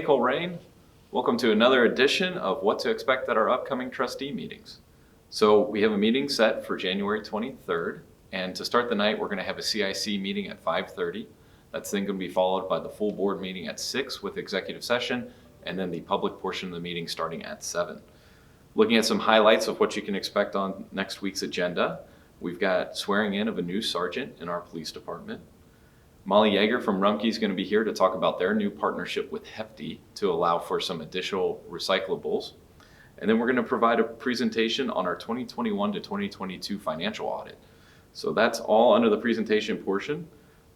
Colerain. Welcome to another edition of What to Expect at our upcoming trustee meetings. So we have a meeting set for January 23rd, and to start the night, we're going to have a CIC meeting at 5:30. That's then going to be followed by the full board meeting at 6 with executive session, and then the public portion of the meeting starting at 7. Looking at some highlights of what you can expect on next week's agenda, we've got swearing in of a new sergeant in our police department. Molly Yeager from Rumpke is going to be here to talk about their new partnership with Hefty to allow for some additional recyclables. And then we're going to provide a presentation on our 2021 to 2022 financial audit. So that's all under the presentation portion.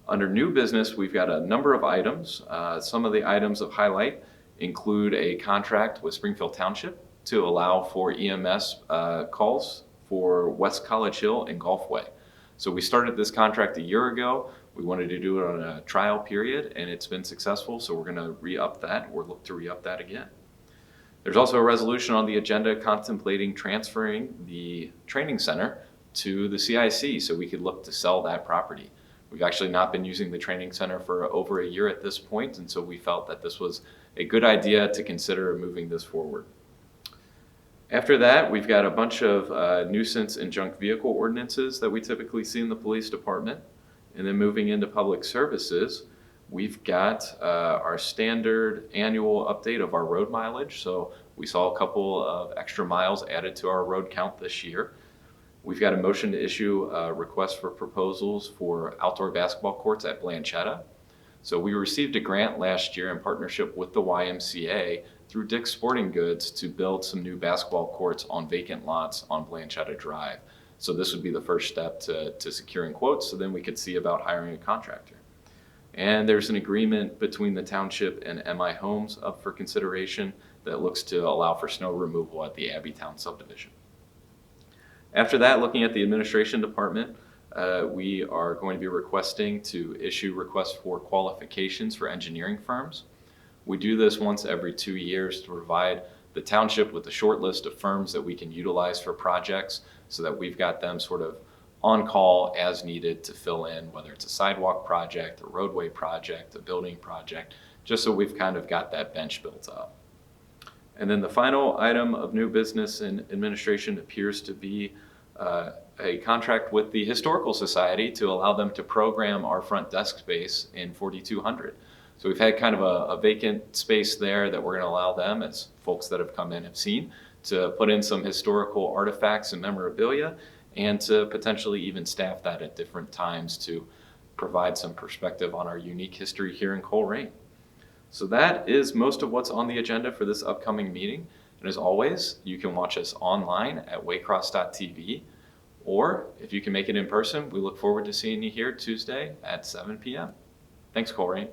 Under new business, we've got a number of items. Some of the items of highlight include a contract with Springfield Township to allow for EMS calls for West College Hill and Gulfway. So we started this contract a year ago. We wanted to do it on a trial period, and it's been successful, so we're going to re-up that or look to re-up that again. There's also a resolution on the agenda contemplating transferring the training center to the CIC so we could look to sell that property. We've actually not been using the training center for over a year at this point, and so we felt that this was a good idea to consider moving this forward. After that, we've got a bunch of nuisance and junk vehicle ordinances that we typically see in the police department. And then moving into public services, we've got our standard annual update of our road mileage. So we saw a couple of extra miles added to our road count this year. We've got a motion to issue a request for proposals for outdoor basketball courts at Blanchetta. So we received a grant last year in partnership with the YMCA through Dick's Sporting Goods to build some new basketball courts on vacant lots on Blanchetta Drive. So this would be the first step to securing quotes, so then we could see about hiring a contractor. And there's an agreement between the township and MI Homes up for consideration that looks to allow for snow removal at the Abbeytown subdivision. After that, looking at the administration department, we are going to be requesting to issue requests for qualifications for engineering firms. We do this once every 2 years to provide the township with a short list of firms that we can utilize for projects so that we've got them sort of on call as needed to fill in, whether it's a sidewalk project, a roadway project, a building project, just so we've kind of got that bench built up. And then the final item of new business in administration appears to be a contract with the Historical Society to allow them to program our front desk space in 4200. So we've had kind of a vacant space there that we're going to allow them, as folks that have come in have seen, to put in some historical artifacts and memorabilia, and to potentially even staff that at different times to provide some perspective on our unique history here in Colerain. So that is most of what's on the agenda for this upcoming meeting. And as always, you can watch us online at waycross.tv, or if you can make it in person, we look forward to seeing you here Tuesday at 7 p.m. Thanks, Colerain.